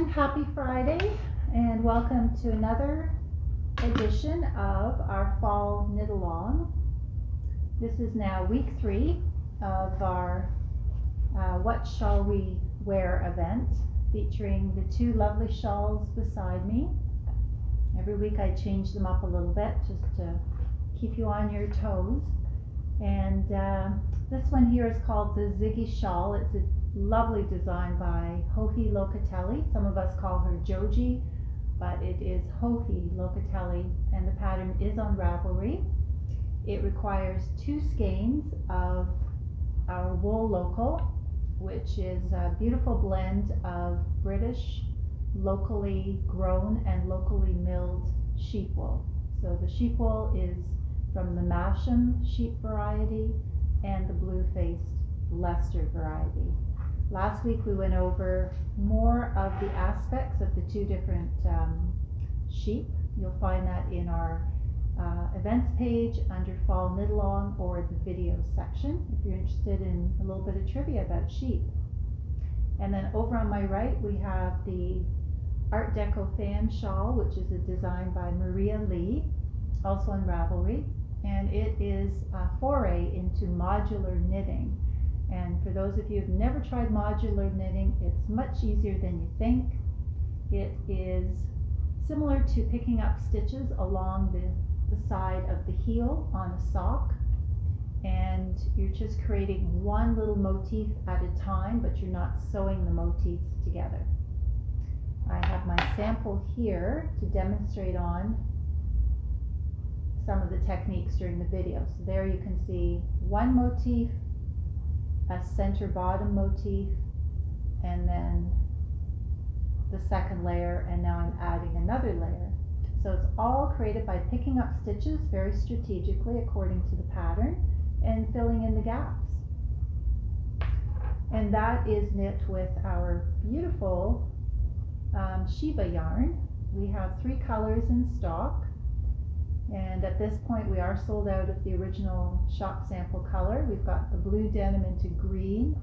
and happy Friday, and welcome to another edition of our Fall Knit Along. This is now week 3 of our What Shall We Wear event, featuring the 2 lovely shawls beside me. Every week I change them up a little bit just to keep you on your toes. And this one here is called the Ziggy Shawl. It's a lovely design by Joji Locatelli. Some of us call her Joji, but it is Joji Locatelli, and the pattern is on Ravelry. It requires 2 skeins of our wool local, which is a beautiful blend of British locally grown and locally milled sheep wool. So the sheep wool is from the Masham sheep variety and the blue-faced Leicester variety. Last week we went over more of the aspects of the 2 different sheep. You'll find that in our events page under Fall Knit Along or the video section if you're interested in a little bit of trivia about sheep. And then over on my right we have the Art Deco Fan Shawl, which is a design by Maria Lee, also on Ravelry, and it is a foray into modular knitting. And for those of you who've never tried modular knitting, it's much easier than you think. It is similar to picking up stitches along the side of the heel on a sock, and you're just creating one little motif at a time, but you're not sewing the motifs together. I have my sample here to demonstrate on some of the techniques during the video. So there you can see one motif, a center bottom motif, and then the second layer, and now I'm adding another layer. So it's all created by picking up stitches very strategically according to the pattern and filling in the gaps. And that is knit with our beautiful Shiba yarn. We have 3 colors in stock, and at this point we are sold out of the original shop sample color. We've got the blue denim into green,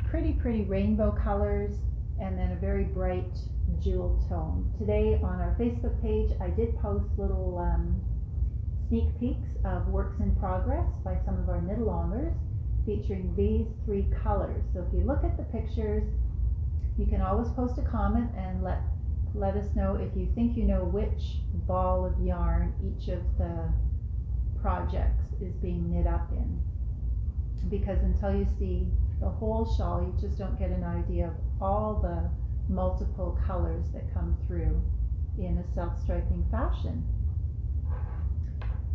pretty rainbow colors, and then a very bright jewel tone. Today on our Facebook page I did post little sneak peeks of works in progress by some of our knit-alongers featuring these 3 colors. So if you look at the pictures, you can always post a comment and let us know if you think you know which ball of yarn each of the projects is being knit up in, because until you see the whole shawl you just don't get an idea of all the multiple colors that come through in a self-striping fashion.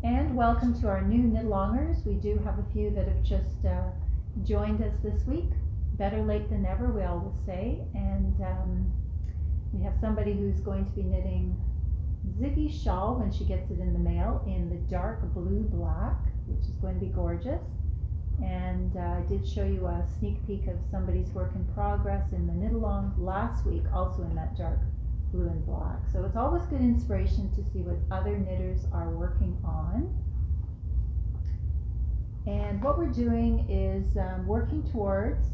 And welcome to our new knit-alongers. We do have a few that have just joined us this week. Better late than never, we always say. And we have somebody who's going to be knitting Ziggy Shawl when she gets it in the mail in the dark blue black, which is going to be gorgeous. And I did show you a sneak peek of somebody's work in progress in the knit along last week, also in that dark blue and black. So it's always good inspiration to see what other knitters are working on. And what we're doing is working towards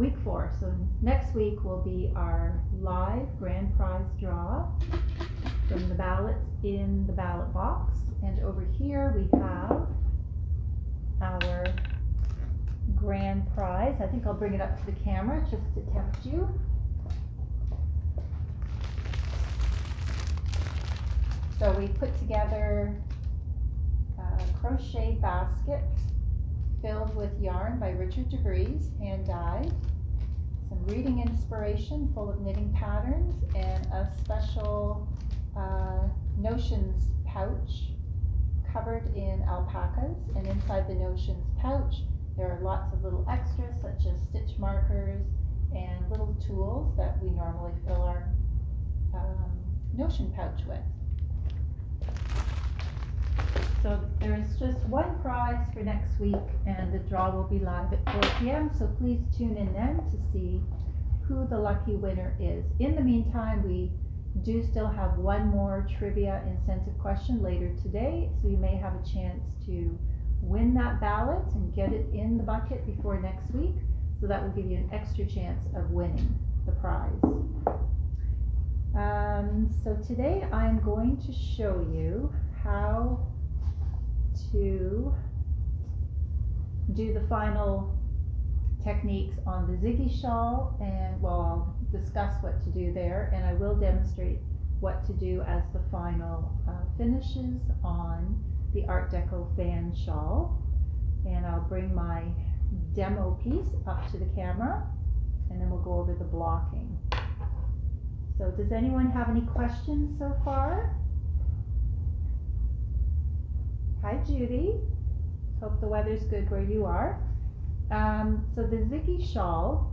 week 4. So next week will be our live grand prize draw from the ballots in the ballot box. And over here we have our grand prize. I think I'll bring it up to the camera just to tempt you. So we put together a crochet basket filled with yarn by Richard DeVries, hand dyed, some reading inspiration full of knitting patterns, and a special notions pouch covered in alpacas. And inside the notions pouch there are lots of little extras such as stitch markers and little tools that we normally fill our notion pouch with. So there's just one prize for next week, and the draw will be live at 4 p.m. So please tune in then to see who the lucky winner is. In the meantime, we do still have one more trivia incentive question later today, so you may have a chance to win that ballot and get it in the bucket before next week. So that will give you an extra chance of winning. the prize. So today I'm going to show you how to do the final techniques on the Ziggy Shawl, and well, I'll discuss what to do there, and I will demonstrate what to do as the final finishes on the Art Deco Fan Shawl. And I'll bring my demo piece up to the camera, and then we'll go over the blocking. So does anyone have any questions so far? Hi Judy, hope the weather's good where you are. So the Ziggy Shawl,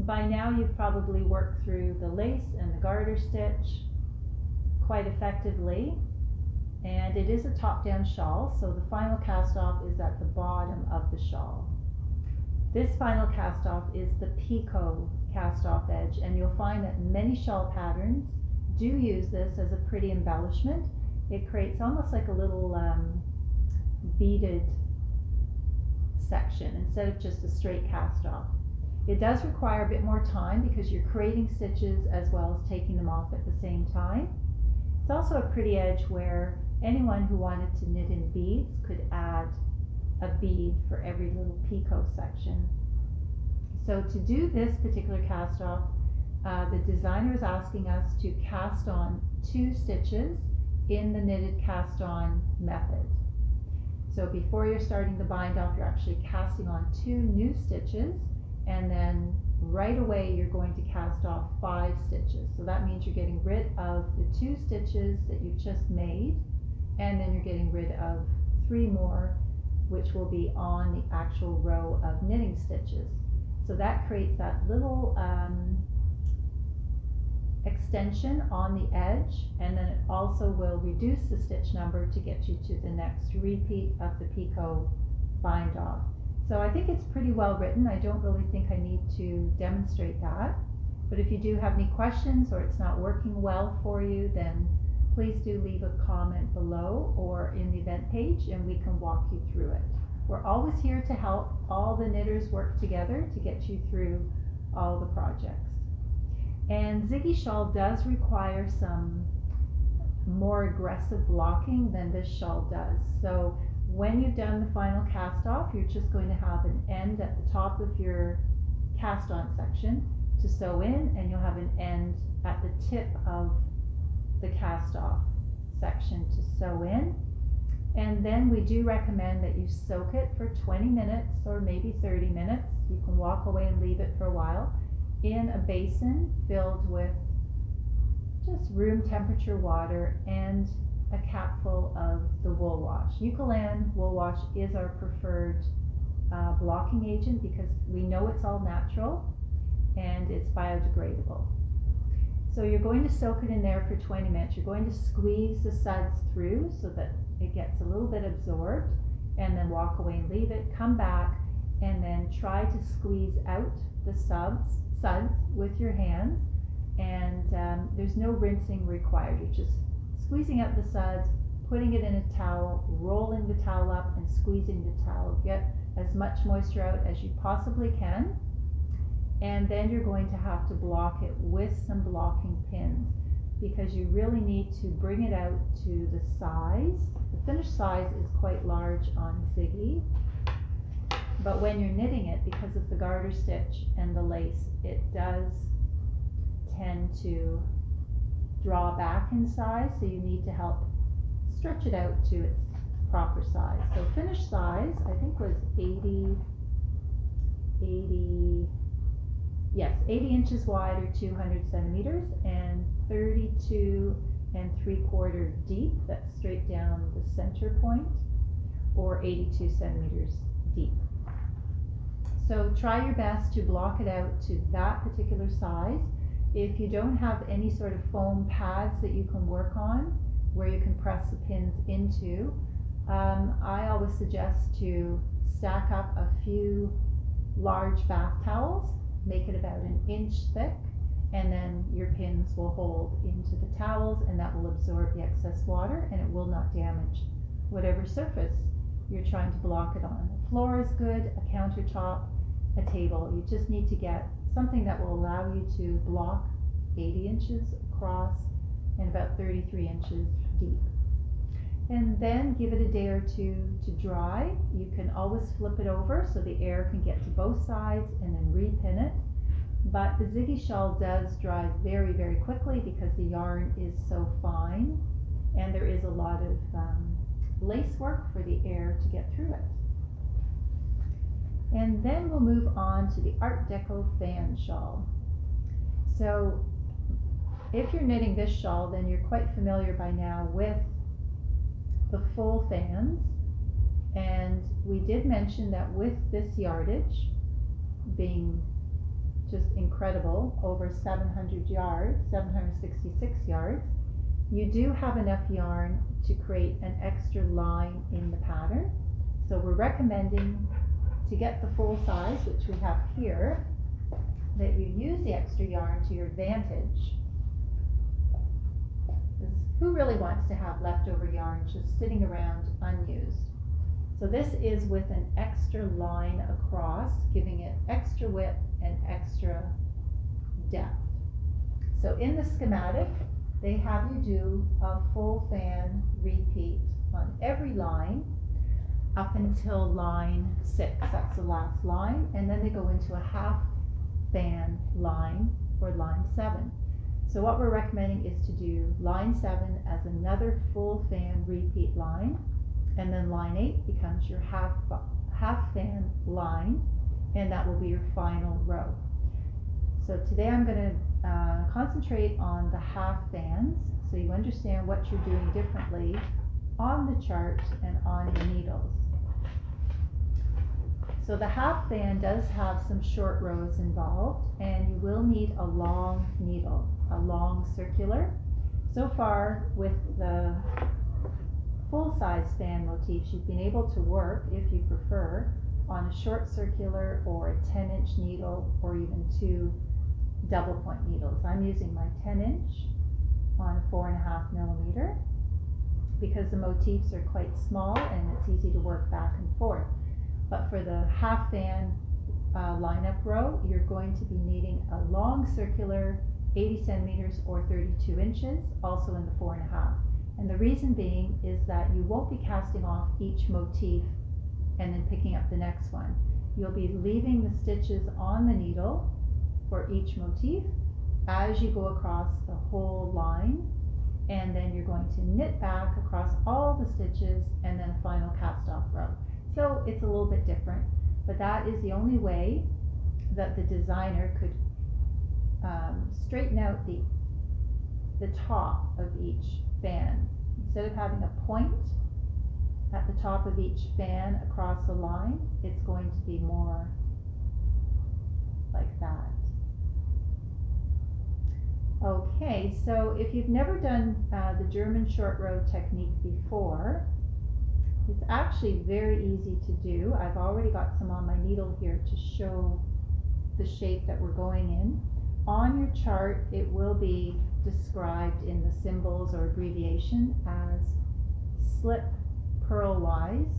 by now you've probably worked through the lace and the garter stitch quite effectively, and it is a top-down shawl, so the final cast off is at the bottom of the shawl. This final cast off is the Pico cast off edge, and you'll find that many shawl patterns do use this as a pretty embellishment. It creates almost like a little beaded section instead of just a straight cast off. It does require a bit more time because you're creating stitches as well as taking them off at the same time. It's also a pretty edge where anyone who wanted to knit in beads could add a bead for every little picot section. So to do this particular cast off, the designer is asking us to cast on 2 stitches in the knitted cast on method. So before you're starting the bind off, you're actually casting on 2 new stitches, and then right away you're going to cast off 5 stitches. So that means you're getting rid of the 2 stitches that you've just made, and then you're getting rid of 3 more, which will be on the actual row of knitting stitches. So that creates that little extension on the edge, and then it also will reduce the stitch number to get you to the next repeat of the Pico bind off. So I think it's pretty well written. I don't really think I need to demonstrate that, but if you do have any questions or it's not working well for you, then please do leave a comment below or in the event page, and we can walk you through it. We're always here to help all the knitters work together to get you through all the projects. And Ziggy Shawl does require some more aggressive blocking than this shawl does. So when you've done the final cast off, you're just going to have an end at the top of your cast on section to sew in, and you'll have an end at the tip of the cast off section to sew in. And then we do recommend that you soak it for 20 minutes or maybe 30 minutes. You can walk away and leave it for a while in a basin filled with just room temperature water and a capful of the wool wash. Eucalan wool wash is our preferred blocking agent because we know it's all natural and it's biodegradable. So you're going to soak it in there for 20 minutes. You're going to squeeze the suds through so that it gets a little bit absorbed, and then walk away and leave it. Come back and then try to squeeze out the suds with your hands, and there's no rinsing required. You're just squeezing out the suds, putting it in a towel, rolling the towel up and squeezing the towel. Get as much moisture out as you possibly can, and then you're going to have to block it with some blocking pins because you really need to bring it out to the size. The finished size is quite large on Ziggy, but when you're knitting it, because of the garter stitch and the lace, it does tend to draw back in size, so you need to help stretch it out to its proper size. So finished size, I think, was 80 inches wide or 200 centimeters, and 32 3/4 deep, that's straight down the center point, or 82 centimeters deep. So try your best to block it out to that particular size. If you don't have any sort of foam pads that you can work on where you can press the pins into, I always suggest to stack up a few large bath towels, make it about 1 inch thick, and then your pins will hold into the towels, and that will absorb the excess water, and it will not damage whatever surface you're trying to block it on. The floor is good, a countertop, a table. You just need to get something that will allow you to block 80 inches across and about 33 inches deep. And then give it a day or two to dry. You can always flip it over so the air can get to both sides and then repin it. But the Ziggy Shawl does dry very, very quickly because the yarn is so fine and there is a lot of lace work for the air to get through it. And then we'll move on to the Art Deco Fan Shawl. So if you're knitting this shawl, then you're quite familiar by now with the full fans, and we did mention that with this yardage being just incredible, over 700 yards, 766 yards, you do have enough yarn to create an extra line in the pattern. So we're recommending, to get the full size, which we have here, that you use the extra yarn to your advantage. Who really wants to have leftover yarn just sitting around unused? So this is with an extra line across, giving it extra width and extra depth. So in the schematic, they have you do a full fan repeat on every line up until line 6. That's the last line, and then they go into a half fan line for line 7. So what we're recommending is to do line 7 as another full fan repeat line, and then line 8 becomes your half fan line, and that will be your final row. So today I'm going to concentrate on the half fans so you understand what you're doing differently on the chart and on your needles. So the half fan does have some short rows involved, and you will need a long needle, a long circular. So far with the full-size fan motifs, you've been able to work, if you prefer, on a short circular or a 10-inch needle or even 2 double point needles. I'm using my 10-inch on a 4.5 millimeter because the motifs are quite small and it's easy to work back and forth. But for the half fan lineup row, you're going to be needing a long circular 80 centimeters or 32 inches, also in the 4.5. And the reason being is that you won't be casting off each motif and then picking up the next one. You'll be leaving the stitches on the needle for each motif as you go across the whole line, and then you're going to knit back across all the stitches and then a final cast off row. So it's a little bit different, but that is the only way that the designer could straighten out the top of each fan. Instead of having a point at the top of each fan across the line, it's going to be more like that. Okay, so if you've never done the German short row technique before, it's actually very easy to do. I've already got some on my needle here to show the shape that we're going in. On your chart, it will be described in the symbols or abbreviation as slip purlwise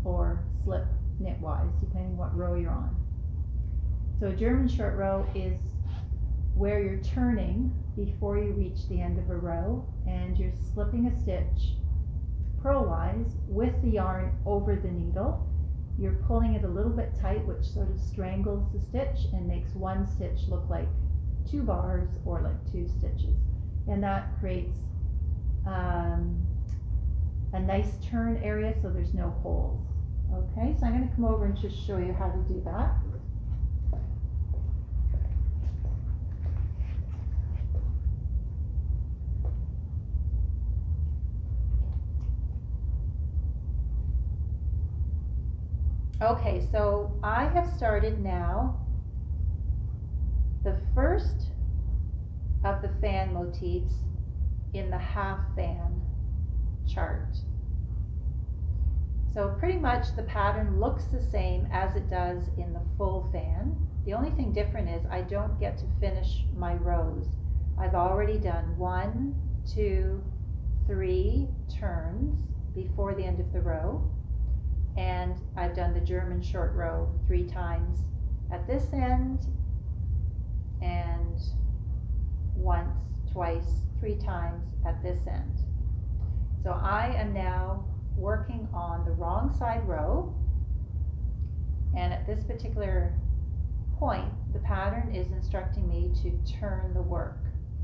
or slip knitwise, depending what row you're on. So a German short row is where you're turning before you reach the end of a row, and you're slipping a stitch purlwise with the yarn over the needle. You're pulling it a little bit tight, which sort of strangles the stitch and makes one stitch look like 2 bars or like 2 stitches, and that creates a nice turn area so there's no holes. Okay, so I'm going to come over and just show you how to do that. Okay, so I have started now the first of the fan motifs in the half fan chart. So pretty much the pattern looks the same as it does in the full fan. The only thing different is I don't get to finish my rows. I've already done 1, 2, 3 turns before the end of the row, and I've done the German short row 3 times at this end and once, twice, 3 times at this end. So I am now working on the wrong side row, and at this particular point the pattern is instructing me to turn the work.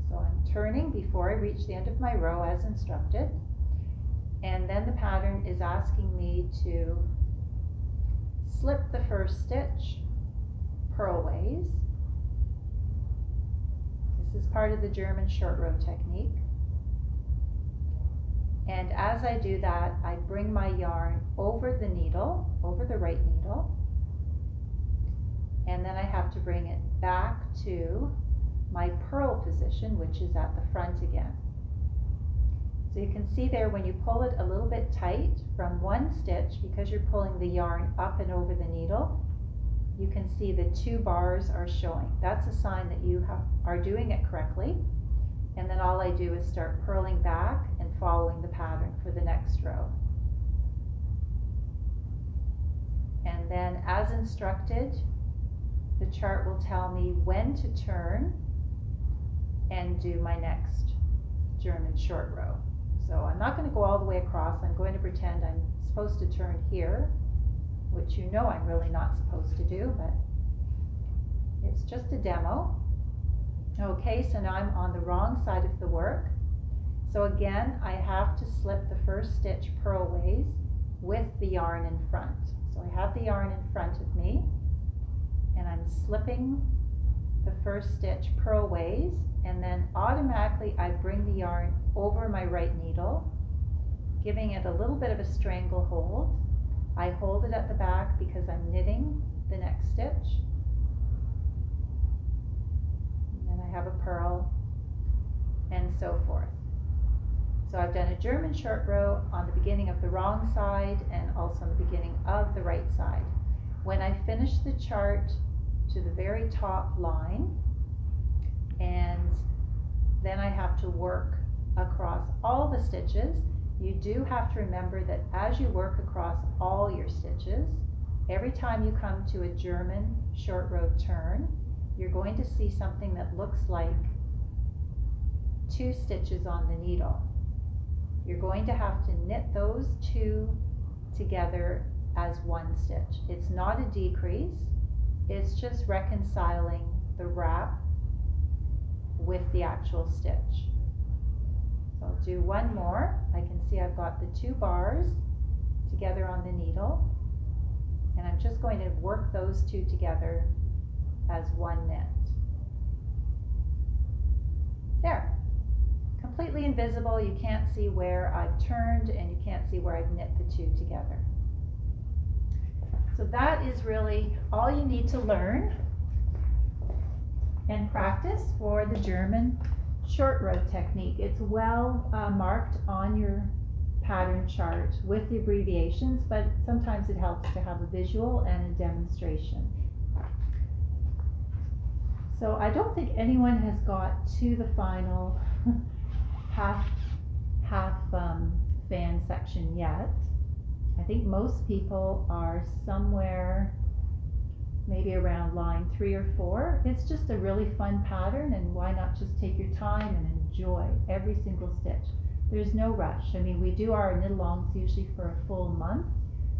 So I'm turning before I reach the end of my row as instructed, and then the pattern is asking me to slip the first stitch purlways. This is part of the German short row technique. And as I do that, I bring my yarn over the needle, over the right needle, and then I have to bring it back to my purl position, which is at the front again. So you can see there when you pull it a little bit tight from one stitch, because you're pulling the yarn up and over the needle, you can see the 2 bars are showing. That's a sign that you are doing it correctly. And then all I do is start purling back and following the pattern for the next row. And then as instructed, the chart will tell me when to turn and do my next German short row. So I'm not going to go all the way across. I'm going to pretend I'm supposed to turn here, which you know I'm really not supposed to do, but it's just a demo. Okay, so now I'm on the wrong side of the work. So again, I have to slip the first stitch purlways with the yarn in front. So I have the yarn in front of me, and I'm slipping the first stitch purlways, and then automatically I bring the yarn over my right needle, giving it a little bit of a strangle hold. I hold it at the back because I'm knitting the next stitch. And then I have a purl, and so forth. So I've done a German short row on the beginning of the wrong side and also on the beginning of the right side. When I finish the chart to the very top line, and then I have to work across all the stitches, you do have to remember that as you work across all your stitches, every time you come to a German short row turn, you're going to see something that looks like 2 stitches on the needle. You're going to have to knit those 2 together as 1 stitch. It's not a decrease, it's just reconciling the wrap with the actual stitch. So I'll do one more. I can see I've got the 2 bars together on the needle, and I'm just going to work those 2 together as 1 knit. There. Completely invisible. You can't see where I've turned, and you can't see where I've knit the 2 together. So that is really all you need to learn and practice for the German short row technique. It's well marked on your pattern chart with the abbreviations, but sometimes it helps to have a visual and a demonstration. So I don't think anyone has got to the final half fan section yet. I think most people are somewhere maybe around line 3 or 4. It's just a really fun pattern, and why not just take your time and enjoy every single stitch. There's no rush. I mean, we do our knit-alongs usually for a full month,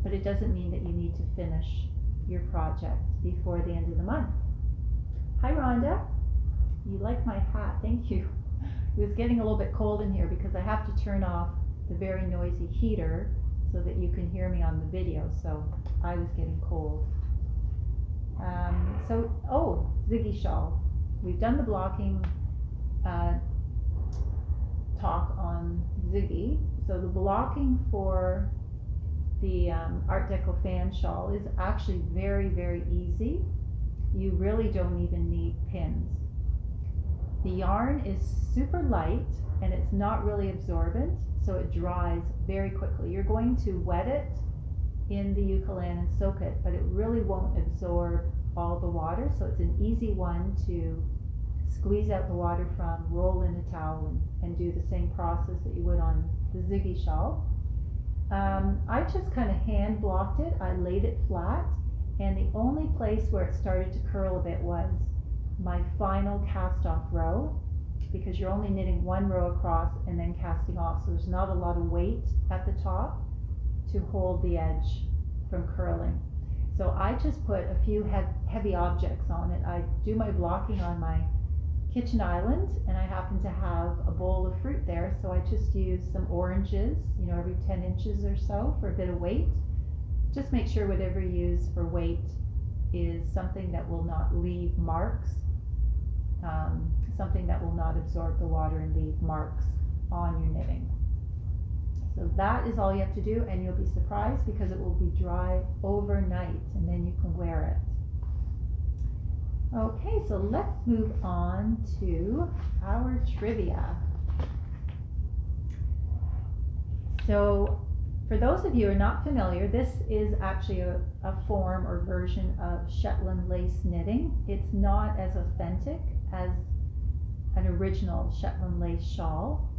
but it doesn't mean that you need to finish your project before the end of the month. Hi Rhonda, you like my hat, thank you. It was getting a little bit cold in here because I have to turn off the very noisy heater so that you can hear me on the video, so I was getting cold. Oh, Ziggy Shawl. We've done the blocking talk on Ziggy. So the blocking for the Art Deco Fan Shawl is actually very, very easy. You really don't even need pins. The yarn is super light and it's not really absorbent, so it dries very quickly. You're going to wet it in the Eucalan and soak it, but it really won't absorb all the water, so it's an easy one to squeeze out the water from, roll in a towel, and do the same process that you would on the Ziggy Shawl. I just kind of hand blocked it. I laid it flat, and the only place where it started to curl a bit was my final cast off row, because you're only knitting one row across and then casting off, so there's not a lot of weight at the top to hold the edge from curling. So I just put a few heavy objects on it. I do my blocking on my kitchen island, and I happen to have a bowl of fruit there, so I just use some oranges, you know, every 10 inches or so for a bit of weight. Just make sure whatever you use for weight is something that will not leave marks, something that will not absorb the water and leave marks on your knitting. So that is all you have to do, and you'll be surprised because it will be dry overnight and then you can wear it. Okay, so let's move on to our trivia. So for those of you who are not familiar, this is actually a form or version of Shetland Lace knitting. It's not as authentic as an original Shetland Lace shawl,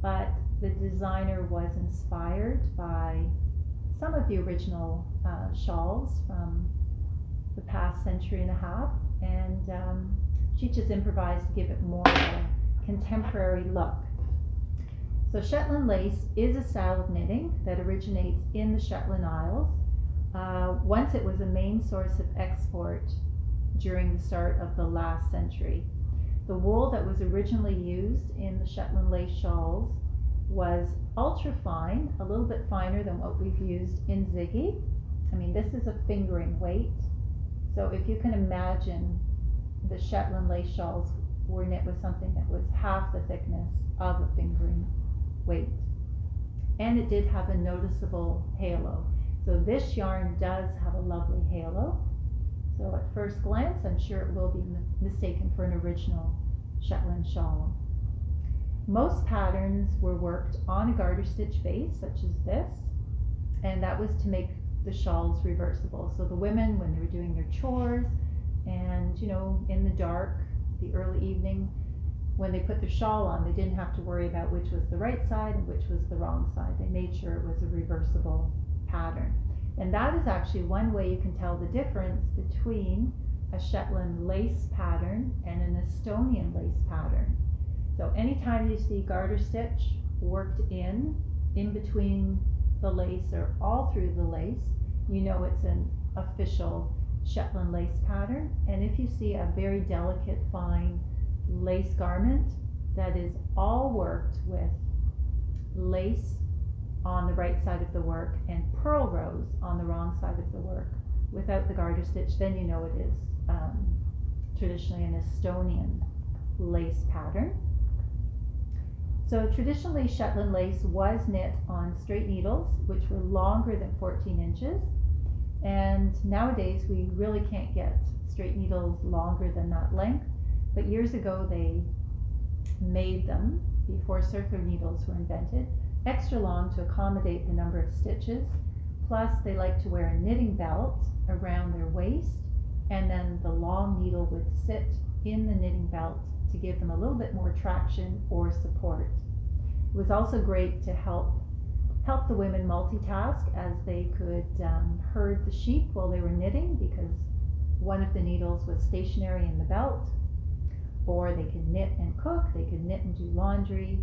but the designer was inspired by some of the original shawls from the past century and a half, and she just improvised to give it more of a contemporary look. So Shetland Lace is a style of knitting that originates in the Shetland Isles. Once it was a main source of export during the start of the last century. The wool that was originally used in the Shetland Lace shawls was ultra fine, a little bit finer than what we've used in Ziggy. I mean, this is a fingering weight. So if you can imagine, the Shetland Lace shawls were knit with something that was half the thickness of a fingering weight. And it did have a noticeable halo. So this yarn does have a lovely halo. So at first glance, I'm sure it will be mistaken for an original Shetland shawl. Most patterns were worked on a garter stitch base, such as this, and that was to make the shawls reversible. So the women, when they were doing their chores and, you know, in the dark, the early evening, when they put their shawl on, they didn't have to worry about which was the right side and which was the wrong side. They made sure it was a reversible pattern. And that is actually one way you can tell the difference between a Shetland lace pattern and an Estonian lace pattern. So anytime you see garter stitch worked in between the lace or all through the lace, you know it's an official Shetland lace pattern. And if you see a very delicate, fine lace garment that is all worked with lace on the right side of the work and purl rows on the wrong side of the work without the garter stitch, then you know it is traditionally an Estonian lace pattern. So traditionally Shetland lace was knit on straight needles, which were longer than 14 inches. And nowadays we really can't get straight needles longer than that length. But years ago they made them, before circular needles were invented, extra long to accommodate the number of stitches. Plus they like to wear a knitting belt around their waist, and then the long needle would sit in the knitting belt to give them a little bit more traction or support. It was also great to help the women multitask, as they could herd the sheep while they were knitting, because one of the needles was stationary in the belt. Or they could knit and cook, they could knit and do laundry.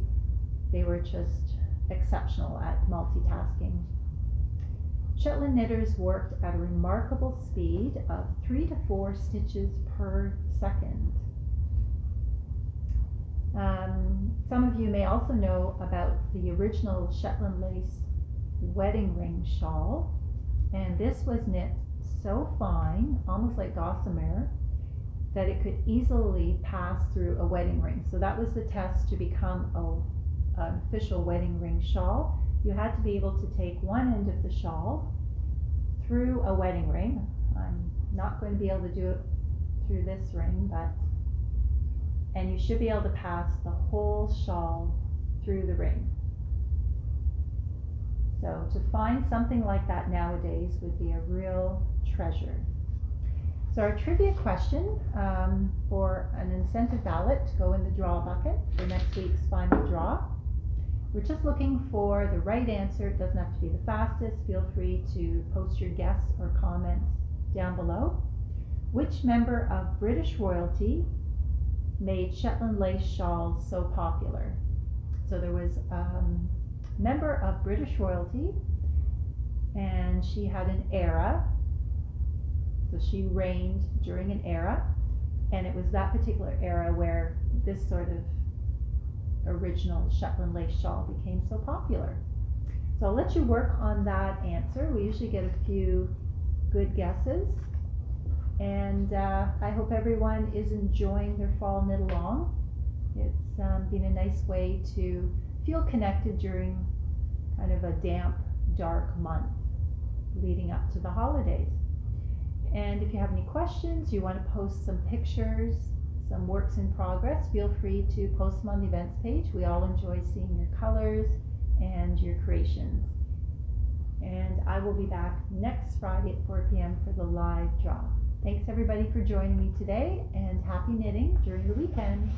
They were just exceptional at multitasking. Shetland knitters worked at a remarkable speed of 3 to 4 stitches per second. Some of you may also know about the original Shetland Lace wedding ring shawl, and this was knit so fine, almost like gossamer, that it could easily pass through a wedding ring. So that was the test to become an official wedding ring shawl. You had to be able to take one end of the shawl through a wedding ring. I'm not going to be able to do it through this ring, and you should be able to pass the whole shawl through the ring. So to find something like that nowadays would be a real treasure. So our trivia question for an incentive ballot to go in the draw bucket for next week's final draw. We're just looking for the right answer. It doesn't have to be the fastest. Feel free to post your guess or comments down below. Which member of British royalty made Shetland Lace shawls so popular? So there was a member of British royalty, and she had an era. So she reigned during an era, and it was that particular era where this sort of original Shetland Lace shawl became so popular. So I'll let you work on that answer. We usually get a few good guesses. And I hope everyone is enjoying their fall knit along. It's been a nice way to feel connected during kind of a damp, dark month leading up to the holidays. And if you have any questions, you want to post some pictures, some works in progress, feel free to post them on the events page. We all enjoy seeing your colors and your creations. And I will be back next Friday at 4 p.m. for the live draw. Thanks everybody for joining me today, and happy knitting during the weekend.